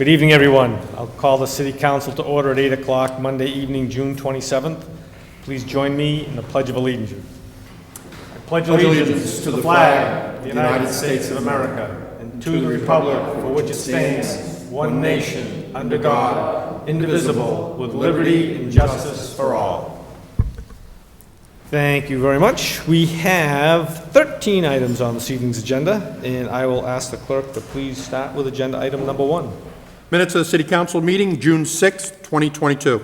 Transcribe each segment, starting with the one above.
Good evening, everyone. I'll call the City Council to order at 8 o'clock Monday evening, June 27th. Please join me in the Pledge of Allegiance. I pledge allegiance to the flag of the United States of America and to the republic for which it stands, one nation, under God, indivisible, with liberty and justice for all. Thank you very much. We have 13 items on this evening's agenda, and I will ask the clerk to please start with agenda item number 1. Minutes of the City Council meeting, June 6, 2022.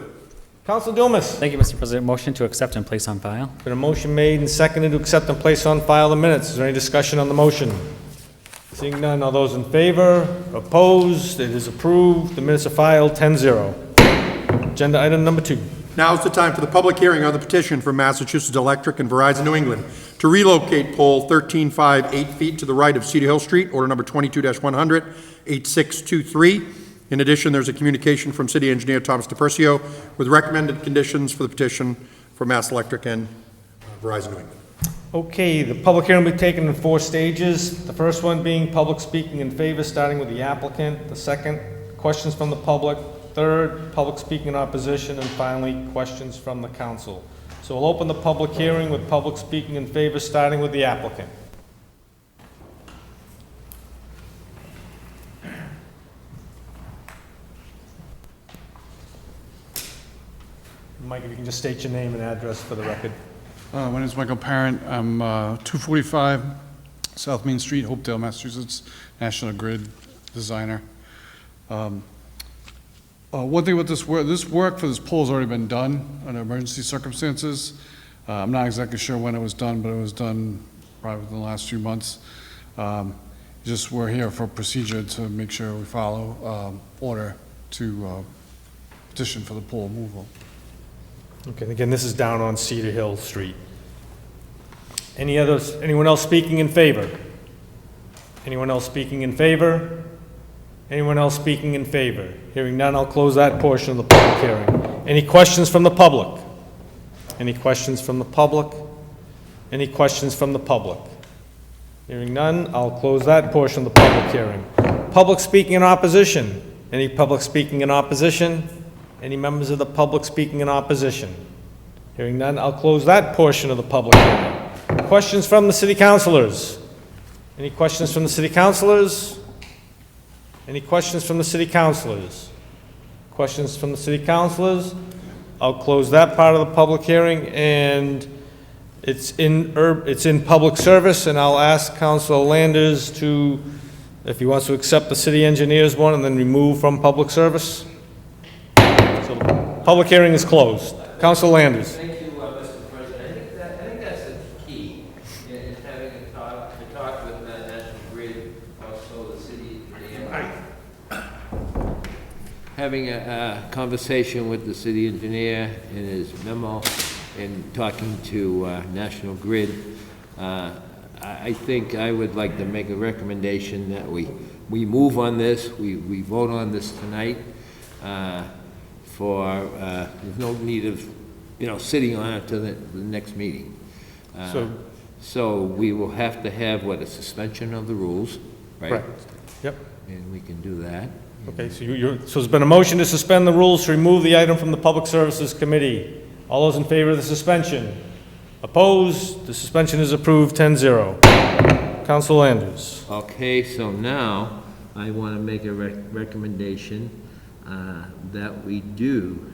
Council Dumas. Thank you, Mr. President. Motion to accept and place on file. Been a motion made and seconded to accept and place on file the minutes. Is there any discussion on the motion? Seeing none, all those in favor? Opposed? It is approved. The minutes are filed 10-0. Agenda item number 2. Now is the time for the public hearing on the petition from Massachusetts Electric and Verizon New England to relocate pole 13.5 8 feet to the right of Cedar Hill Street, order number 22-100, 8623. In addition, there's a communication from City Engineer Thomas DePercio with recommended conditions for the petition for Mass Electric and Verizon New England. Okay, the public hearing will be taken in 4 stages. The first one being public speaking in favor, starting with the applicant. The second, questions from the public. Third, public speaking in opposition. And finally, questions from the council. So we'll open the public hearing with public speaking in favor, starting with the applicant. Mike, if you can just state your name and address for the record. My name is Michael Parent. I'm 245 South Main Street, Hopedale, Massachusetts, National Grid designer. One thing about this work for this pole has already been done under emergency circumstances. I'm not exactly sure when it was done, but it was done probably within the last few months. Just we're here for procedure to make sure we follow order to petition for the pole removal. Okay, again, this is down on Cedar Hill Street. Anyone else speaking in favor? Anyone else speaking in favor? Anyone else speaking in favor? Hearing none, I'll close that portion of the public hearing. Any questions from the public? Any questions from the public? Any questions from the public? Hearing none, I'll close that portion of the public hearing. Public speaking in opposition? Any public speaking in opposition? Any members of the public speaking in opposition? Hearing none, I'll close that portion of the public hearing. Questions from the city councilors? Any questions from the city councilors? Any questions from the city councilors? Questions from the city councilors? I'll close that part of the public hearing, and it's in public service, and I'll ask Councilor Landers to, if he wants to accept the city engineer's one and then remove from public service. So the public hearing is closed. Councilor Landers. Thank you, Mr. President. I think that's the key, is having a talk with National Grid, also the city. Having a conversation with the city engineer in his memo and talking to National Grid. I think I would like to make a recommendation that we move on this, we vote on this tonight. There's no need of, sitting on it to the next meeting. So we will have to have, a suspension of the rules, right? Correct. Yep. And we can do that. Okay, so there's been a motion to suspend the rules to remove the item from the Public Services Committee. All those in favor of the suspension? Opposed? The suspension is approved 10-0. Councilor Landers. Okay, so now I want to make a recommendation that we do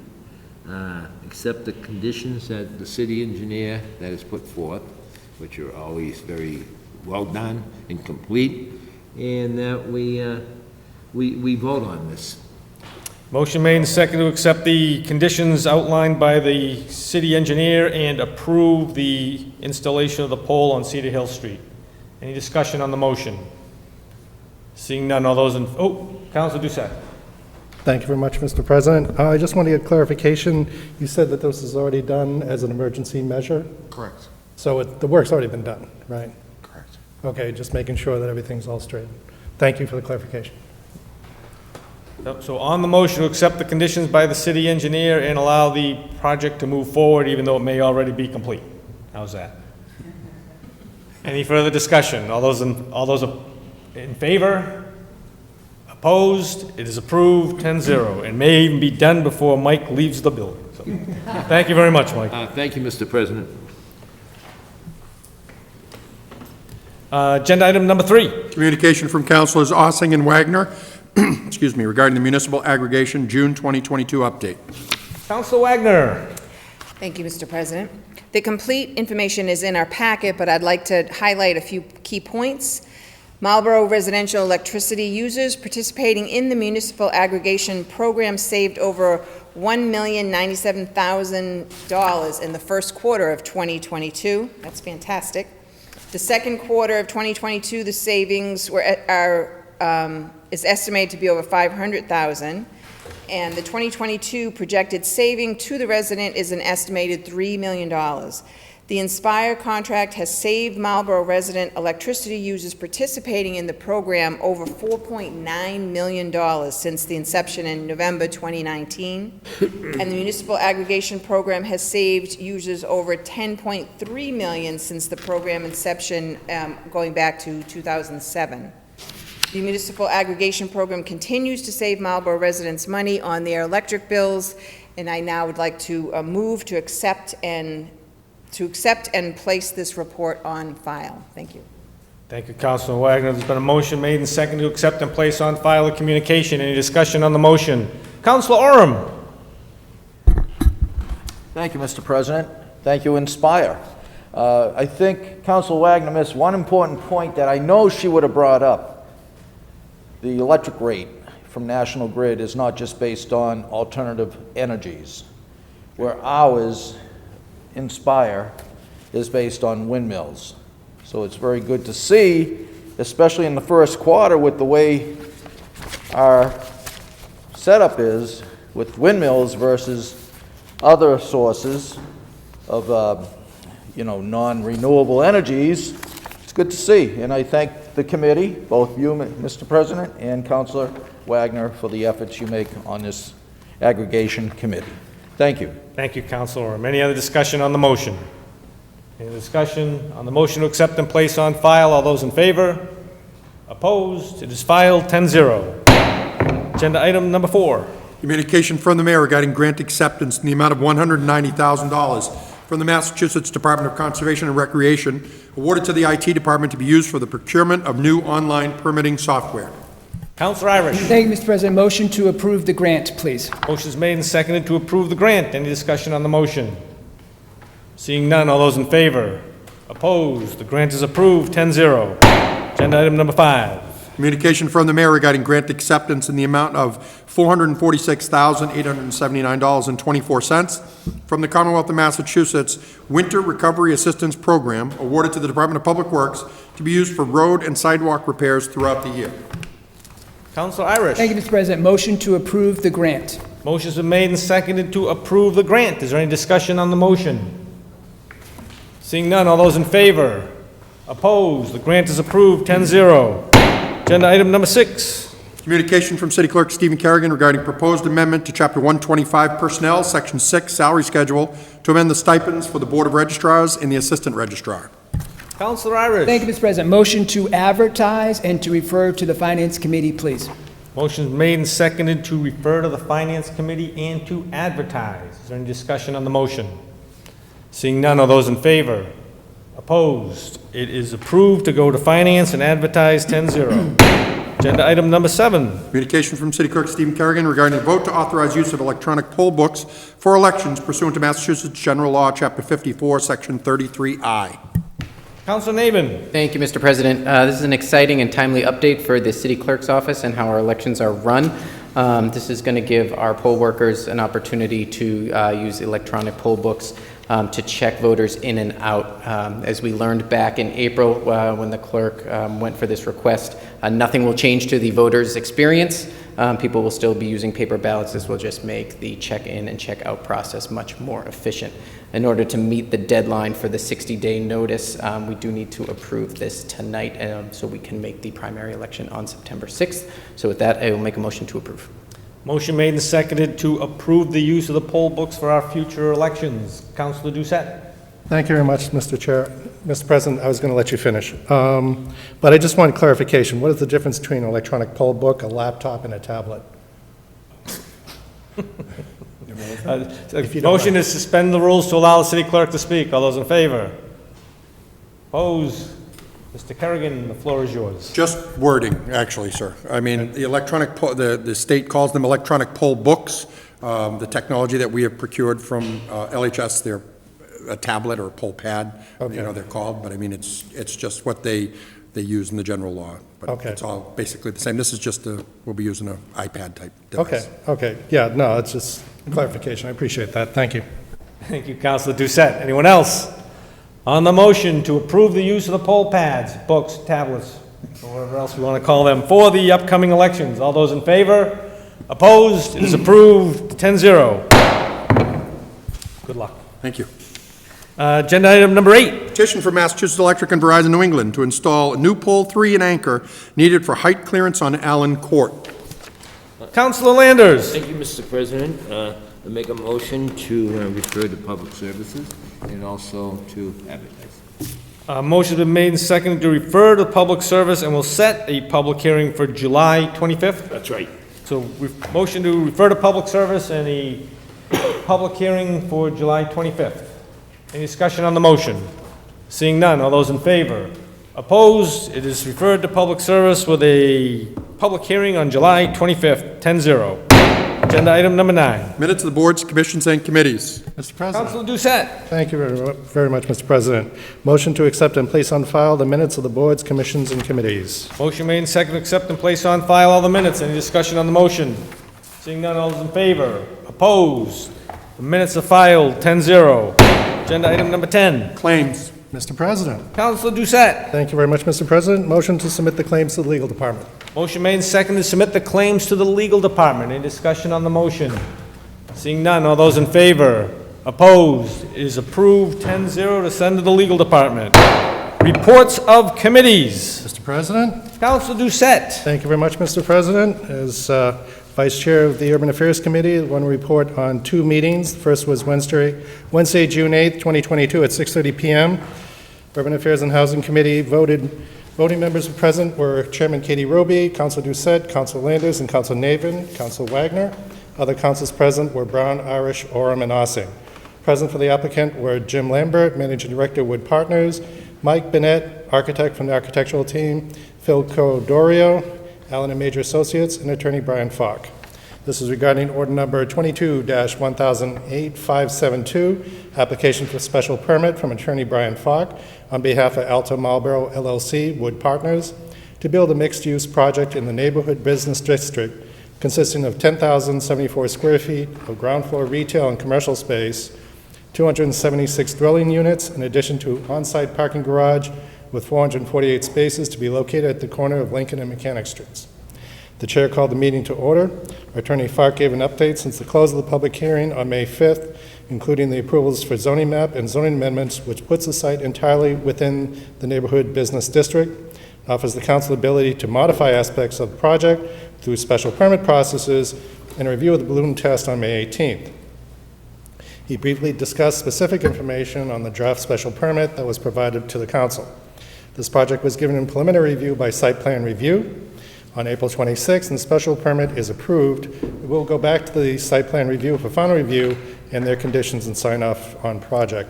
accept the conditions that the city engineer that is put forth, which are always very well done and complete, and that we vote on this. Motion made and seconded to accept the conditions outlined by the city engineer and approve the installation of the pole on Cedar Hill Street. Any discussion on the motion? Seeing none, all those in... Councilor Doucette. Thank you very much, Mr. President. I just want to get clarification. You said that this is already done as an emergency measure? Correct. So the work's already been done, right? Correct. Okay, just making sure that everything's all straight. Thank you for the clarification. So on the motion to accept the conditions by the city engineer and allow the project to move forward even though it may already be complete. How's that? Any further discussion? All those in favor? Opposed? It is approved, 10-0, and may even be done before Mike leaves the building. So, thank you very much, Mike. Thank you, Mr. President. Agenda item number 3. Communication from Councilors Ossing and Wagner, excuse me, regarding the municipal aggregation June 2022 update. Councilor Wagner. Thank you, Mr. President. The complete information is in our packet, but I'd like to highlight a few key points. Marlborough residential electricity users participating in the municipal aggregation program saved over $1,097,000 in the first quarter of 2022. That's fantastic. The second quarter of 2022, the savings is estimated to be over $500,000, and the 2022 projected saving to the resident is an estimated $3 million. The Inspire contract has saved Marlborough resident electricity users participating in the program over $4.9 million since the inception in November 2019. And the municipal aggregation program has saved users over $10.3 million since the program inception going back to 2007. The municipal aggregation program continues to save Marlborough residents money on their electric bills, and I now would like to move to accept and place this report on file. Thank you. Thank you, Councilor Wagner. There's been a motion made and seconded to accept and place on file a communication. Any discussion on the motion? Councilor Oram. Thank you, Mr. President. Thank you, Inspire. I think Councilor Wagner missed one important point that I know she would have brought up. The electric rate from National Grid is not just based on alternative energies, where ours, Inspire, is based on windmills. So it's very good to see, especially in the first quarter with the way our setup is with windmills versus other sources of non-renewable energies. It's good to see, and I thank the committee, both you, Mr. President, and Councilor Wagner, for the efforts you make on this aggregation committee. Thank you. Thank you, Councilor Oram. Any other discussion on the motion? Any discussion on the motion to accept and place on file? All those in favor? Opposed? It is filed, 10-0. Agenda item number 4. Communication from the mayor regarding grant acceptance in the amount of $190,000 from the Massachusetts Department of Conservation and Recreation, awarded to the IT department to be used for the procurement of new online permitting software. Councilor Irish. Thank you, Mr. President. Motion to approve the grant, please. Motion is made and seconded to approve the grant. Any discussion on the motion? Seeing none, all those in favor? Opposed? The grant is approved, 10-0. Agenda item number 5. Communication from the mayor regarding grant acceptance in the amount of $446,879.24 from the Commonwealth of Massachusetts Winter Recovery Assistance Program, awarded to the Department of Public Works to be used for road and sidewalk repairs throughout the year. Councilor Irish. Thank you, Mr. President. Motion to approve the grant. Motion's been made and seconded to approve the grant. Is there any discussion on the motion? Seeing none, all those in favor? Opposed? The grant is approved, 10-0. Agenda item number 6. Communication from City Clerk Stephen Kerrigan regarding proposed amendment to Chapter 125 Personnel, Section 6, Salary Schedule, to amend the stipends for the Board of Registrars and the Assistant Registrar. Councilor Irish. Thank you, Mr. President. Motion to advertise and to refer to the Finance Committee, please. Motion's made and seconded to refer to the Finance Committee and to advertise. Is there any discussion on the motion? Seeing none, all those in favor? Opposed? It is approved to go to Finance and advertise, 10-0. Agenda item number 7. Communication from City Clerk Stephen Kerrigan regarding the vote to authorize use of electronic poll books for elections pursuant to Massachusetts General Law, Chapter 54, Section 33I. Councilor Nabin. Thank you, Mr. President. This is an exciting and timely update for the City Clerk's office and how our elections are run. This is going to give our poll workers an opportunity to use electronic poll books to check voters in and out. As we learned back in April when the clerk went for this request, nothing will change to the voters' experience. People will still be using paper ballots. This will just make the check-in and check-out process much more efficient. In order to meet the deadline for the 60-day notice, we do need to approve this tonight so we can make the primary election on September 6th. So with that, I will make a motion to approve. Motion made and seconded to approve the use of the poll books for our future elections. Councilor Doucette. Thank you very much, Mr. Chair. Mr. President, I was going to let you finish. But I just want clarification. What is the difference between an electronic poll book, a laptop, and a tablet? Motion is suspend the rules to allow the city clerk to speak. All those in favor? Opposed? Mr. Kerrigan, the floor is yours. Just wording, actually, sir. I mean, the electronic, the state calls them electronic poll books. The technology that we have procured from LHS, they're a tablet or a poll pad, Okay. they're called, but I mean, it's just what they use in the general law. But Okay. it's all basically the same. This is just we'll be using an iPad type device. Okay. Yeah, no, it's just clarification. I appreciate that. Thank you. Thank you, Councilor Doucette. Anyone else? On the motion to approve the use of the poll pads, books, tablets, or whatever else we want to call them, for the upcoming elections. All those in favor? Opposed? It is approved, 10-0. Good luck. Thank you. Agenda item number 8. Petition for Massachusetts Electric and Verizon New England to install a new pole 3 and anchor needed for height clearance on Allen Court. Councilor Landers. Thank you, Mr. President. I make a motion to refer to public services and also to advertise. Motion's been made and seconded to refer to public service, and we'll set a public hearing for July 25th. That's right. So, motion to refer to public service and a public hearing for July 25th. Any discussion on the motion? Seeing none, all those in favor? Opposed? It is referred to public service with a public hearing on July 25th, 10-0. Agenda item number 9. Minutes of the boards, commissions, and committees. Mr. President. Councilor Doucette. Thank you very much, Mr. President. Motion to accept and place on file the minutes of the boards, commissions, and committees. Motion made and seconded to accept and place on file all the minutes. Any discussion on the motion? Seeing none, all those in favor? Opposed? The minutes are filed, 10-0. Agenda item number 10. Claims. Mr. President. Councilor Doucette. Thank you very much, Mr. President. Motion to submit the claims to the legal department. Motion made and seconded to submit the claims to the legal department. Any discussion on the motion? Seeing none, all those in favor? Opposed? It is approved, 10-0 to send to the legal department. Reports of committees. Mr. President. Councilor Doucette. Thank you very much, Mr. President. As Vice Chair of the Urban Affairs Committee, I want to report on 2 meetings. The first was Wednesday, June 8th, 2022 at 6:30 p.m. Urban Affairs and Housing Committee voting members present were Chairman Katie Roby, Councilor Doucette, Councilor Landers, and Councilor Navin, Councilor Wagner. Other councils present were Brown, Irish, Orem, and Ossing. Present for the applicant were Jim Lambert, Managing Director, Wood Partners, Mike Bennett, architect from the architectural team, Phil Codorio, Allen and Major Associates, and Attorney Brian Falk. This is regarding order number 22-1008-572, application for special permit from Attorney Brian Falk on behalf of Alto Marlborough LLC, Wood Partners, to build a mixed-use project in the neighborhood business district consisting of 10,074 square feet of ground floor retail and commercial space, 276 dwelling units, in addition to on-site parking garage with 448 spaces to be located at the corner of Lincoln and Mechanic Streets. The chair called the meeting to order. Attorney Falk gave an update since the close of the public hearing on May 5th, including the approvals for zoning map and zoning amendments, which puts the site entirely within the neighborhood business district, offers the council ability to modify aspects of the project through special permit processes, and a review of the balloon test on May 18th. He briefly discussed specific information on the draft special permit that was provided to the council. This project was given in preliminary review by Site Plan Review on April 26th, and the special permit is approved. It will go back to the Site Plan Review for final review and their conditions and sign-off on project.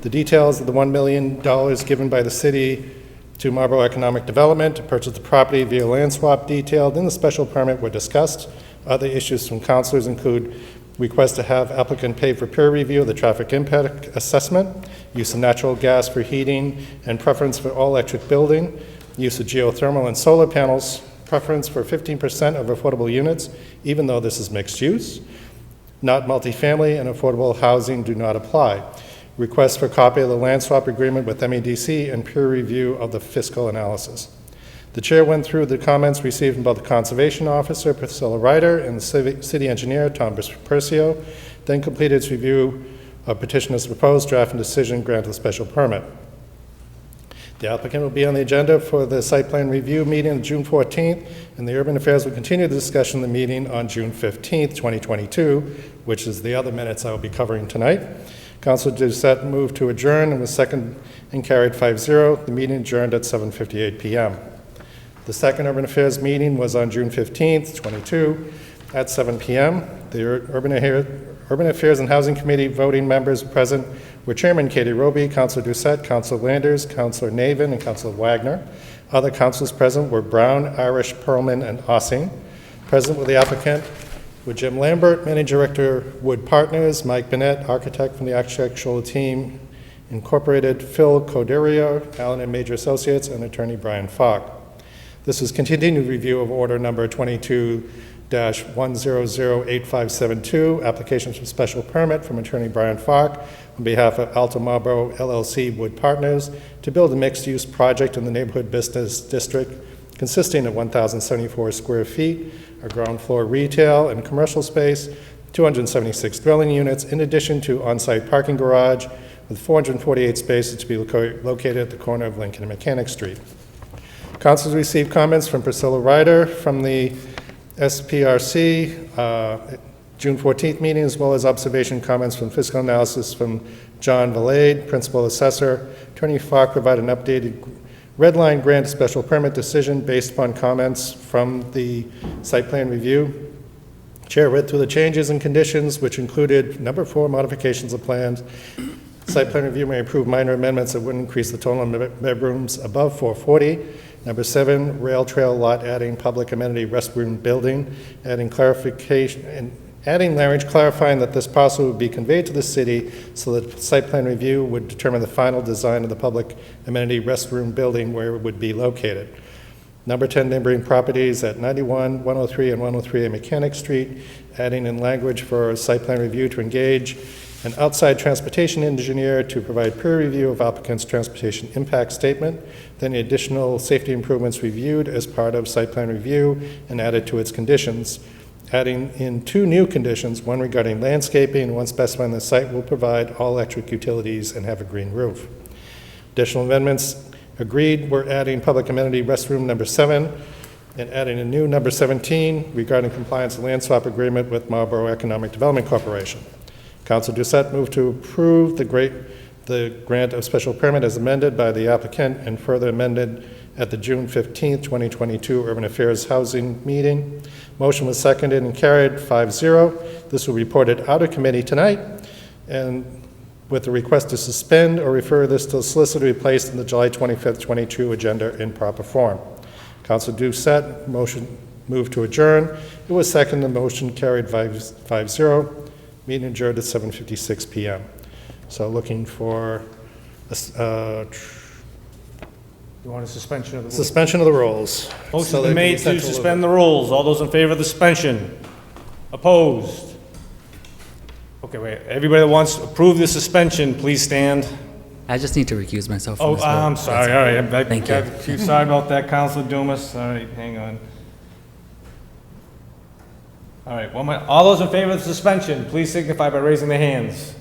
The details of the $1 million given by the city to Marlborough Economic Development to purchase the property via land swap detailed in the special permit were discussed. Other issues from councilors include request to have applicant pay for peer review of the traffic impact assessment, use of natural gas for heating, and preference for all-electric building, use of geothermal and solar panels, preference for 15% of affordable units, even though this is mixed use. Not multifamily and affordable housing do not apply. Request for copy of the land swap agreement with MEDC and peer review of the fiscal analysis. The chair went through the comments received from both the conservation officer, Priscilla Ryder, and the city engineer, Tom Percio, then completed its review of petitioner's proposed draft and decision grant of special permit. The applicant will be on the agenda for the site plan review meeting on June 14th, and the Urban Affairs will continue the discussion of the meeting on June 15th, 2022, which is the other minutes I will be covering tonight. Council Doucette moved to adjourn and was seconded and carried 5-0. The meeting adjourned at 7:58 p.m. The second Urban Affairs meeting was on June 15th, 22, at 7 p.m. The Urban Affairs and Housing Committee voting members present were Chairman Katie Roby, Councilor Doucette, Councilor Landers, Councilor Navin, and Councilor Wagner. Other councilors present were Brown, Irish, Perlman, and Ossing. Present with the applicant were Jim Lambert, Managing Director, Wood Partners, Mike Bennett, architect from the Architectural Team Incorporated, Phil Coderio, Allen and Major Associates, and Attorney Brian Falk. This was continued review of order number 22-1008572, application for special permit from Attorney Brian Falk on behalf of Alto Marlborough LLC Wood Partners to build a mixed-use project in the neighborhood business district consisting of 1,074 square feet, a ground floor retail and commercial space, 276 dwelling units, in addition to on-site parking garage with 448 spaces to be located at the corner of Lincoln and Mechanic Street. Council received comments from Priscilla Ryder from the SPRC June 14th meeting, as well as observation comments from fiscal analysis from John Valade, Principal Assessor. Attorney Falk provided an updated red line grant special permit decision based upon comments from the site plan review. Chair read through the changes and conditions, which included number 4, modifications of plans. Site plan review may approve minor amendments that wouldn't increase the total number of bedrooms above 440. Number 7, rail trail lot adding public amenity restroom building, adding clarification and adding language clarifying that this parcel would be conveyed to the city so that site plan review would determine the final design of the public amenity restroom building where it would be located. Number 10, neighboring properties at 91, 103, and 103A Mechanic Street, adding in language for site plan review to engage an outside transportation engineer to provide peer review of applicant's transportation impact statement, then the additional safety improvements reviewed as part of site plan review and added to its conditions, adding in 2 new conditions, one regarding landscaping and one specifying the site will provide all electric utilities and have a green roof. Additional amendments agreed were adding public amenity restroom number 7 and adding a new number 17 regarding compliance with land swap agreement with Marlborough Economic Development Corporation. Council Doucette moved to approve the grant of special permit as amended by the applicant and further amended at the June 15th, 2022 Urban Affairs Housing meeting. Motion was seconded and carried 5-0. This will be reported out of committee tonight, and with the request to suspend or refer this to the solicitor to be placed in the July 25th, 22 agenda in proper form. Council Doucette, motion moved to adjourn. It was seconded. The motion carried 5-0. Meeting adjourned at 7:56 p.m. So looking for You want a suspension of the rules? suspension of the rules. Motion's So been they made can be to sent suspend the rules. All those in favor of the suspension? Opposed? Okay, wait. Everybody that wants to approve the suspension, please stand. I just need to recuse myself from Oh, this vote. I'm sorry. All right. Thank you. Sorry about that, Councilor Dumas. All right, hang on. All right, all those in favor of the suspension, please signify by raising their hands.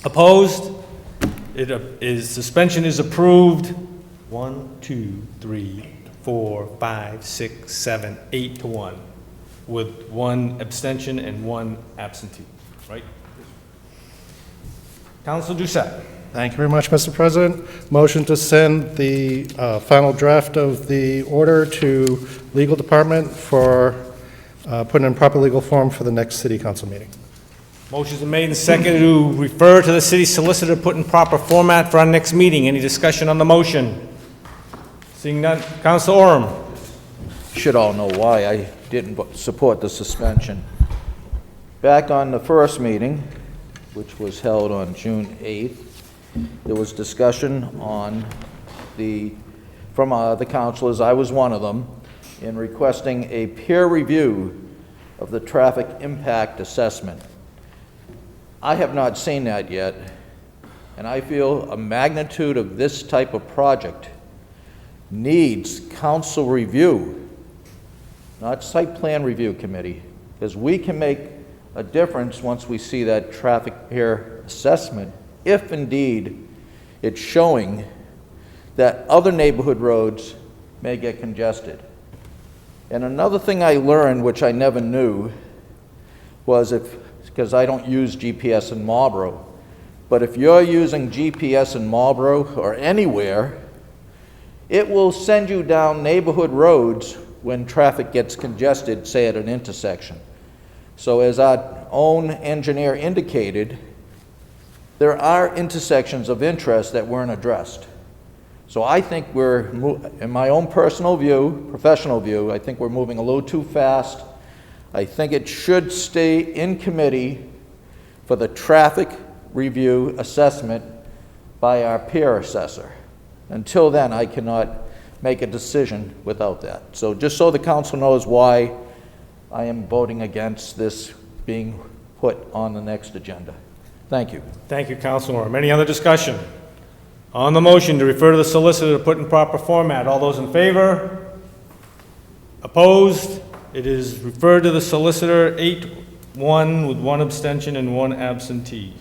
Opposed? Suspension is approved. 1, 2, 3, 4, 5, 6, 7, 8 to 1, with 1 abstention and 1 absentee, right? Councilor Doucette. Thank you very much, Mr. President. Motion to send the final draft of the order to legal department for putting in proper legal form for the next city council meeting. Motion's been made and seconded to refer to the city solicitor to put in proper format for our next meeting. Any discussion on the motion? Seeing none. Councilor Oram. Should all know why I didn't support the suspension. Back on the first meeting, which was held on June 8th, there was discussion on from the councilors, I was one of them, in requesting a peer review of the traffic impact assessment. I have not seen that yet, and I feel a magnitude of this type of project needs council review, not site plan review committee, because we can make a difference once we see that traffic peer assessment, if indeed it's showing that other neighborhood roads may get congested. And another thing I learned, which I never knew, was because I don't use GPS in Marlborough, but if you're using GPS in Marlborough or anywhere, it will send you down neighborhood roads when traffic gets congested, say at an intersection. So as our own engineer indicated, there are intersections of interest that weren't addressed. So I think in my own personal view, professional view, I think we're moving a little too fast. I think it should stay in committee for the traffic review assessment by our peer assessor. Until then, I cannot make a decision without that. So just so the council knows why I am voting against this being put on the next agenda. Thank you. Thank you, Councilor. Any other discussion? On the motion to refer to the solicitor to put in proper format, all those in favor? Opposed? It is referred to the solicitor, 8-1 with 1 abstention and 1 absentee.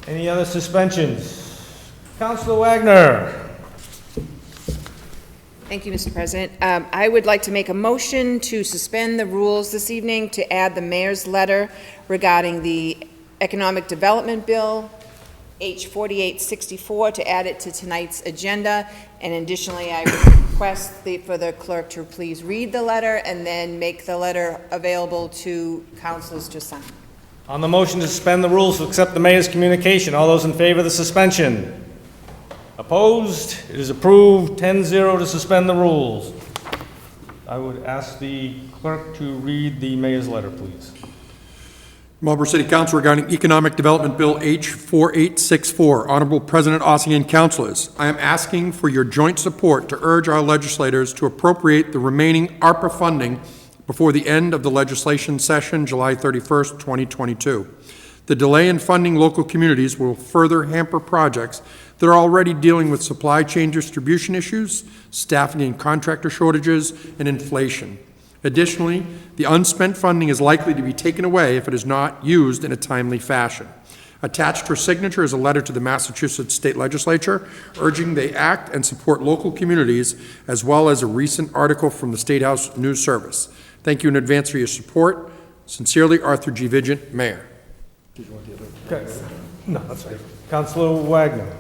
Any other suspensions? Councilor Wagner. Thank you, Mr. President. I would like to make a motion to suspend the rules this evening to add the mayor's letter regarding the Economic Development Bill, H 4864, to add it to tonight's agenda. And additionally, I request for the clerk to please read the letter and then make the letter available to councilors to sign. On the motion to suspend the rules to accept the mayor's communication, all those in favor of the suspension? Opposed? It is approved, 10-0 to suspend the rules. I would ask the clerk to read the mayor's letter, please. Marlborough City Council regarding Economic Development Bill H 4864. Honorable President Ossian and councilors, I am asking for your joint support to urge our legislators to appropriate the remaining ARPA funding before the end of the legislation session, July 31st, 2022. The delay in funding local communities will further hamper projects that are already dealing with supply chain distribution issues, staffing and contractor shortages, and inflation. Additionally, the unspent funding is likely to be taken away if it is not used in a timely fashion. Attached to her signature is a letter to the Massachusetts State Legislature urging they act and support local communities, as well as a recent article from the State House News Service. Thank you in advance for your support. Sincerely, Arthur G. Vigent, Mayor. Okay. No, that's right. Councilor Wagner.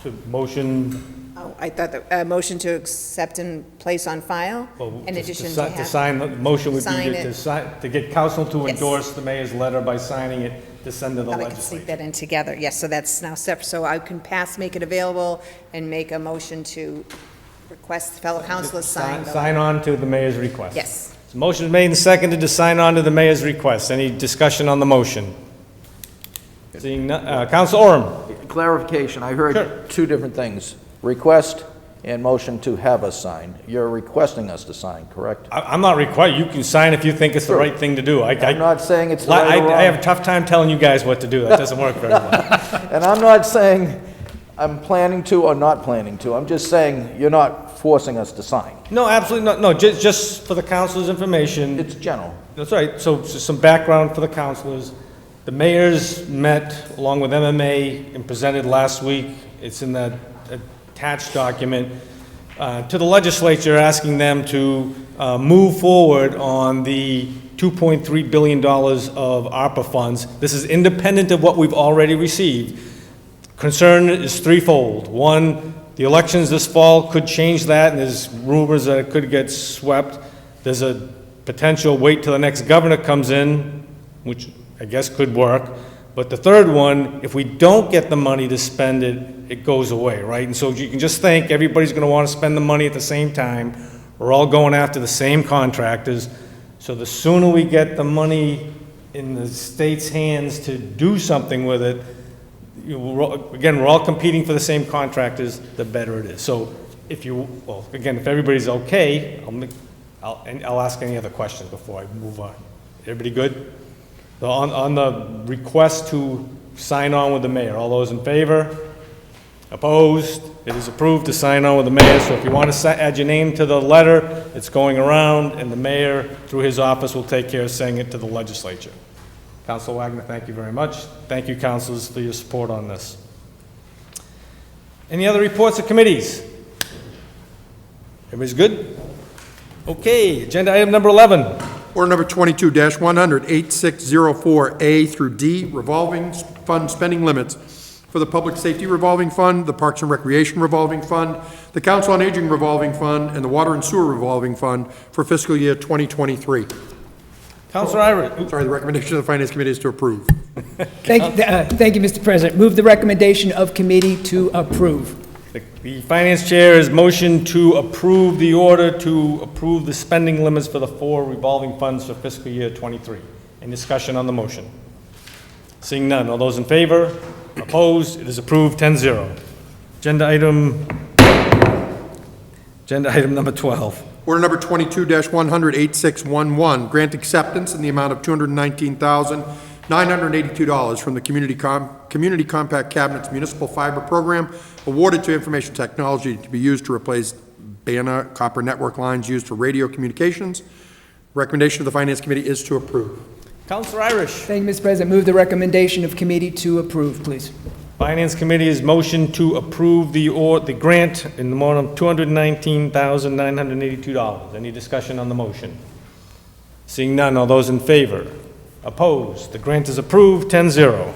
So motion. Oh, I thought the motion to accept and place on file, in addition to have... To sign, the motion would sign be it. to get council to Yes. endorse the mayor's letter by signing it to send to the Thought I could legislature. sleep that in together. Yes, so that's now separate. So I can make it available, and make a motion to request fellow councilors sign. Sign on to the mayor's request. Yes. So motion is made and seconded to sign on to the mayor's request. Any discussion on the motion? Seeing none, Council Orem. Clarification, I heard Sure. two different things. Request and motion to have us sign. You're requesting us to sign, correct? I'm not required, you can sign if you think it's the right thing to do. I'm not saying it's the right or wrong. I have a tough time telling you guys what to do, that doesn't work very well. And I'm not saying I'm planning to or not planning to. I'm just saying you're not forcing us to sign. No, absolutely not, no, just for the council's information. It's general. That's right, so just some background for the councilors. The mayors met along with MMA and presented last week, it's in that attached document, to the legislature asking them to move forward on the $2.3 billion of ARPA funds. This is independent of what we've already received. Concern is threefold. One, the elections this fall could change that, and there's rumors that it could get swept. There's a potential wait till the next governor comes in, which I guess could work. But the third one, if we don't get the money to spend it, it goes away, right? And so you can just think everybody's going to want to spend the money at the same time. We're all going after the same contractors. So the sooner we get the money in the state's hands to do something with it, again, we're all competing for the same contractors, the better it is. So if everybody's okay, I'll ask any other questions before I move on. Everybody good? So on the request to sign on with the mayor, all those in favor? Opposed? It is approved to sign on with the mayor. So if you want to add your name to the letter, it's going around, and the mayor, through his office, will take care of sending it to the legislature. Councilor Wagner, thank you very much. Thank you, councilors, for your support on this. Any other reports of committees? Everybody's good? Okay, agenda item number 11. Order number 22-100, 8604A through D, revolving fund spending limits for the Public Safety Revolving Fund, the Parks and Recreation Revolving Fund, the Council on Aging Revolving Fund, and the Water and Sewer Revolving Fund for fiscal year 2023. Counselor Irish. Sorry, the recommendation of the Finance Committee is to approve. Thank you, Mr. President. Move the recommendation of committee to approve. The Finance Chair has motioned to approve the order to approve the spending limits for the 4 revolving funds for fiscal year '23. Any discussion on the motion? Seeing none. All those in favor? Opposed? It is approved 10-0. Agenda item number 12. Order number 22-100, 8611, grant acceptance in the amount of $219,982 from the Community Compact Cabinet's Municipal Fiber Program awarded to Information Technology to be used to replace Banner copper network lines used for radio communications. Recommendation of the Finance Committee is to approve. Counselor Irish. Thank you, Mr. President. Move the recommendation of committee to approve, please. Finance Committee has motioned to approve the grant in the amount of $219,982. Any discussion on the motion? Seeing none, all those in favor? Opposed? The grant is approved, 10-0.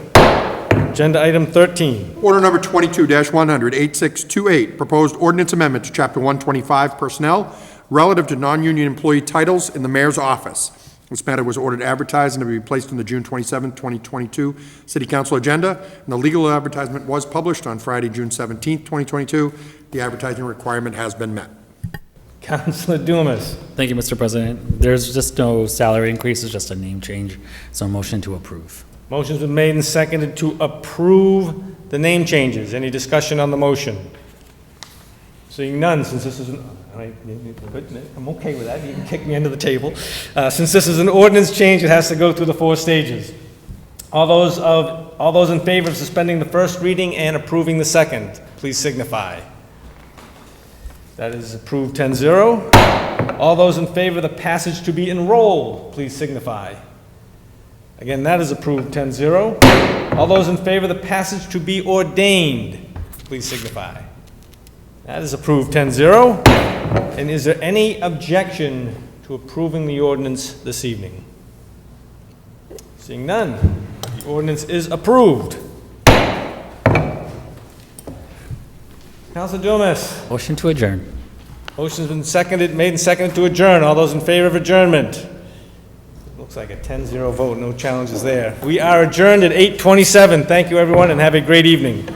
Agenda item 13. Order number 22-100, 8628, proposed ordinance amendment to Chapter 125 Personnel relative to non-union employee titles in the mayor's office. This matter was ordered advertised and to be placed on the June 27, 2022 City Council agenda, and the legal advertisement was published on Friday, June 17, 2022. The advertising requirement has been met. Councilor Dumas. Thank you, Mr. President. There's just no salary increase, it's just a name change, so motion to approve. Motion's been made and seconded to approve the name changes. Any discussion on the motion? Seeing none, since this is I'm okay with that, you can kick me under the table. Since this is an ordinance change, it has to go through the 4 stages. All those in favor of suspending the first reading and approving the second, please signify. That is approved 10-0. All those in favor of the passage to be enrolled, please signify. Again, that is approved 10-0. All those in favor of the passage to be ordained, please signify. That is approved 10-0. And is there any objection to approving the ordinance this evening? Seeing none, the ordinance is approved. Councilor Dumas. Motion to adjourn. Motion's been made and seconded to adjourn. All those in favor of adjournment? Looks like a 10-0 vote, no challenges there. We are adjourned at 8:27. Thank you, everyone, and have a great evening.